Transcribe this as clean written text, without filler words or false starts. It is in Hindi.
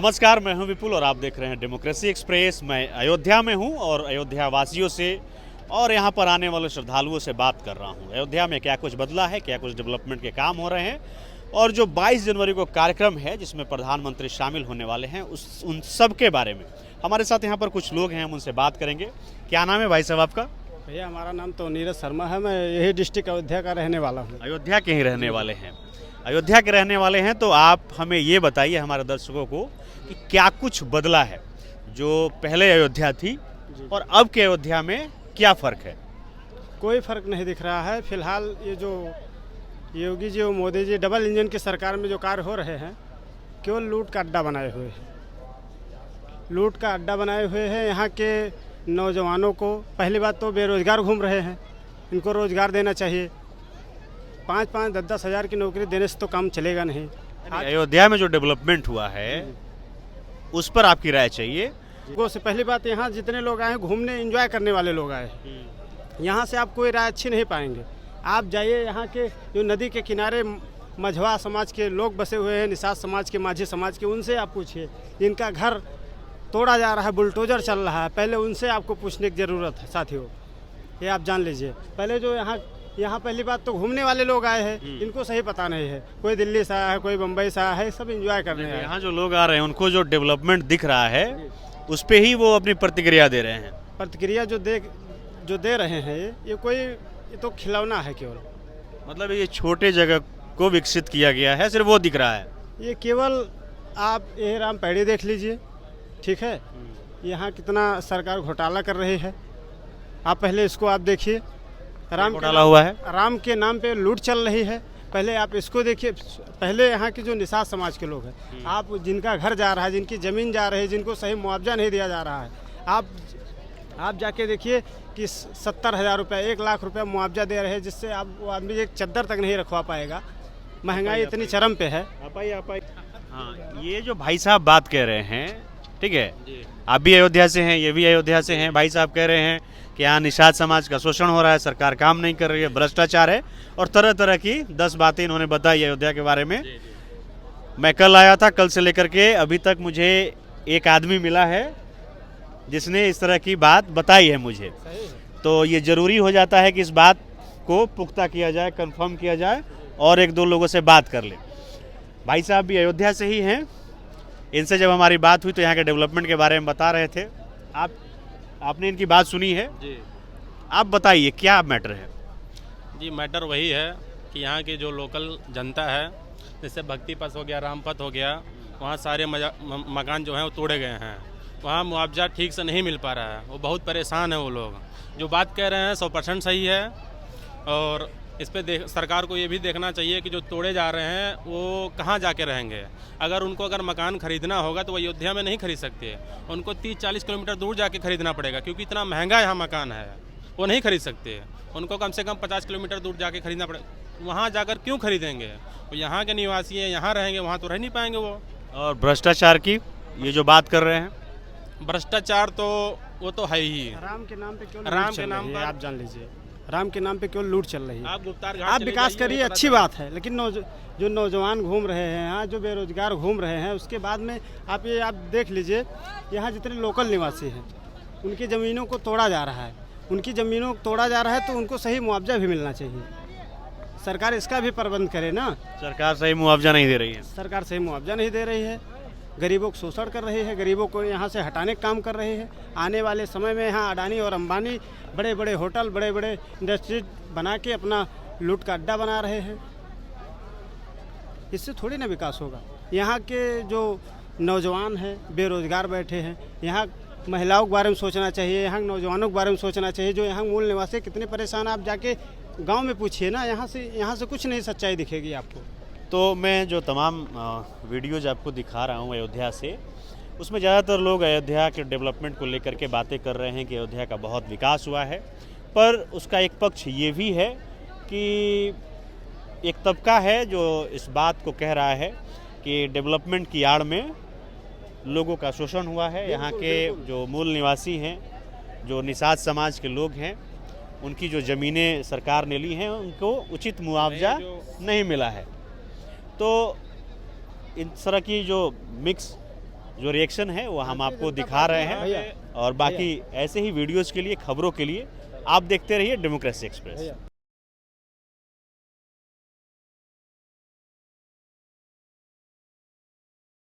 नमस्कार, मैं हूं विपुल और आप देख रहे हैं डेमोक्रेसी एक्सप्रेस। मैं अयोध्या में हूं और अयोध्या वासियों से और यहां पर आने वाले श्रद्धालुओं से बात कर रहा हूं। अयोध्या में क्या कुछ बदला है, क्या कुछ डेवलपमेंट के काम हो रहे हैं और जो 22 जनवरी को कार्यक्रम है जिसमें प्रधानमंत्री शामिल होने वाले हैं उन सब के बारे में हमारे साथ यहाँ पर कुछ लोग हैं, हम उनसे बात करेंगे। क्या नाम है भाई साहब आपका? भैया हमारा नाम तो नीरज शर्मा है। मैं यही डिस्ट्रिक्ट अयोध्या का रहने वाला हूँ। अयोध्या के ही रहने वाले हैं। अयोध्या के रहने वाले हैं तो आप हमें ये बताइए हमारे दर्शकों को कि क्या कुछ बदला है, जो पहले अयोध्या थी और अब के अयोध्या में क्या फ़र्क है? कोई फ़र्क नहीं दिख रहा है। फिलहाल ये जो योगी जी और मोदी जी डबल इंजन की सरकार में जो कार्य हो रहे हैं, केवल लूट का अड्डा बनाए हुए हैं। लूट का अड्डा बनाए हुए हैं। यहाँ के नौजवानों को पहली बात तो बेरोज़गार घूम रहे हैं, इनको रोज़गार देना चाहिए। 5-5, 10-10 हज़ार की नौकरी देने से तो काम चलेगा नहीं। अयोध्या में जो डेवलपमेंट हुआ है उस पर आपकी राय चाहिए। वो से पहली बात, यहाँ जितने लोग आए हैं घूमने एंजॉय करने वाले लोग आए हैं। यहाँ से आप कोई राय अच्छी नहीं पाएंगे। आप जाइए यहाँ के जो नदी के किनारे मझवा समाज के लोग बसे हुए हैं, निषाद समाज के, माझी समाज के, उनसे आप पूछिए। जिनका घर तोड़ा जा रहा है, बुलडोजर चल रहा है, पहले उनसे आपको पूछने की ज़रूरत है साथियों। ये आप जान लीजिए। पहले जो यहाँ पहली बात तो घूमने वाले लोग आए हैं, इनको सही पता नहीं है। कोई दिल्ली से आया है, कोई मुंबई से आया है, सब एंजॉय करने आए हैं। यहाँ जो लोग आ रहे हैं उनको जो डेवलपमेंट दिख रहा है उस पे ही वो अपनी प्रतिक्रिया दे रहे हैं। प्रतिक्रिया जो दे रहे हैं ये तो खिलौना है केवल। मतलब ये छोटे जगह को विकसित किया गया है, सिर्फ वो दिख रहा है। ये केवल आप ये राम पैड़ी देख लीजिए, ठीक है। यहाँ कितना सरकार घोटाला कर रही है, आप पहले इसको आप देखिए। घोटाला हुआ है, राम के नाम पे लूट चल रही है, पहले आप इसको देखिए। पहले यहाँ के जो निषाद समाज के लोग हैं, आप जिनका घर जा रहा है, जिनकी ज़मीन जा रही है, जिनको सही मुआवजा नहीं दिया जा रहा है, आप जाके देखिए कि 70,000 रुपये, 1 लाख रुपये मुआवजा दे रहे हैं, जिससे आप वो आदमी एक चद्दर तक नहीं रखवा पाएगा। महंगाई इतनी चरम पे है। हाँ, ये जो भाई साहब बात कह रहे हैं, ठीक है, आप भी अयोध्या से हैं, ये भी अयोध्या से हैं। भाई साहब कह रहे हैं कि यहाँ निषाद समाज का शोषण हो रहा है, सरकार काम नहीं कर रही है, भ्रष्टाचार है और तरह तरह की 10 बातें इन्होंने बताई अयोध्या के बारे में। मैं कल आया था, कल से लेकर के अभी तक मुझे एक आदमी मिला है जिसने इस तरह की बात बताई है मुझे। तो ये ज़रूरी हो जाता है कि इस बात को पुख्ता किया जाए, कंफर्म किया जाए और 1-2 लोगों से बात कर ले। भाई साहब भी अयोध्या से ही हैं। इनसे जब हमारी बात हुई तो यहाँ के डेवलपमेंट के बारे में बता रहे थे। आपने इनकी बात सुनी है जी। आप बताइए क्या मैटर है? जी, मैटर वही है कि यहाँ की जो लोकल जनता है, जैसे भक्ति पथ हो गया, रामपथ हो गया, वहाँ सारे मकान जो हैं वो तोड़े गए हैं। वहाँ मुआवजा ठीक से नहीं मिल पा रहा है, वो बहुत परेशान है। वो लोग जो बात कह रहे हैं 100% सही है और इस पर सरकार को ये भी देखना चाहिए कि जो तोड़े जा रहे हैं वो कहाँ जाके रहेंगे। अगर मकान खरीदना होगा तो वो अयोध्या में नहीं खरीद सकते, उनको 30-40 किलोमीटर दूर जाके खरीदना पड़ेगा, क्योंकि इतना महंगा यहाँ मकान है, वो नहीं खरीद सकते। उनको कम से कम 50 किलोमीटर दूर जाके खरीदना पड़ेगा। वहाँ जाकर क्यों खरीदेंगे? वो यहाँ के निवासी हैं, यहाँ रहेंगे, वहाँ तो रह नहीं पाएंगे वो। और भ्रष्टाचार की ये जो बात कर रहे हैं, भ्रष्टाचार तो वो तो है ही। राम के नाम पे क्यों राम के नाम पर आप जान लीजिए, राम के नाम पे क्यों लूट चल रही है। आप गुप्तार घाट आप चले विकास जाइए, करिए, पता अच्छी चलेगा। बात है, लेकिन जो नौजवान घूम रहे हैं यहाँ, जो बेरोजगार घूम रहे हैं, उसके बाद में आप देख लीजिए, यहाँ जितने लोकल निवासी हैं उनकी ज़मीनों को तोड़ा जा रहा है। उनकी ज़मीनों को तोड़ा जा रहा है तो उनको सही मुआवजा भी मिलना चाहिए। सरकार इसका भी प्रबंध करे ना। सरकार सही मुआवजा नहीं दे रही है। सरकार सही मुआवजा नहीं दे रही है, गरीबों को शोषण कर रही है, गरीबों को यहाँ से हटाने का काम कर रही है। आने वाले समय में यहाँ अडानी और अंबानी बड़े बड़े होटल, बड़े बड़े इंडस्ट्री बना के अपना लूट का अड्डा बना रहे हैं। इससे थोड़ी ना विकास होगा। यहाँ के जो नौजवान हैं बेरोजगार बैठे हैं, यहाँ महिलाओं के बारे में सोचना चाहिए, यहाँ नौजवानों के बारे में सोचना चाहिए। जो यहाँ मूल निवासी कितने परेशान, आप जाके गाँव में पूछिए ना, यहाँ से कुछ नहीं सच्चाई दिखेगी आपको। तो मैं जो तमाम वीडियोज आपको दिखा रहा हूँ अयोध्या से, उसमें ज़्यादातर लोग अयोध्या के डेवलपमेंट को लेकर के बातें कर रहे हैं कि अयोध्या का बहुत विकास हुआ है। पर उसका एक पक्ष ये भी है कि एक तबका है जो इस बात को कह रहा है कि डेवलपमेंट की आड़ में लोगों का शोषण हुआ है। यहाँ के जो मूल निवासी हैं, जो निषाद समाज के लोग हैं, उनकी जो ज़मीनें सरकार ने ली हैं उनको उचित मुआवजा नहीं मिला है। तो इन तरह की जो मिक्स जो रिएक्शन है वो हम आपको दिखा रहे हैं। और बाकी ऐसे ही वीडियोस के लिए, खबरों के लिए आप देखते रहिए डेमोक्रेसी एक्सप्रेस।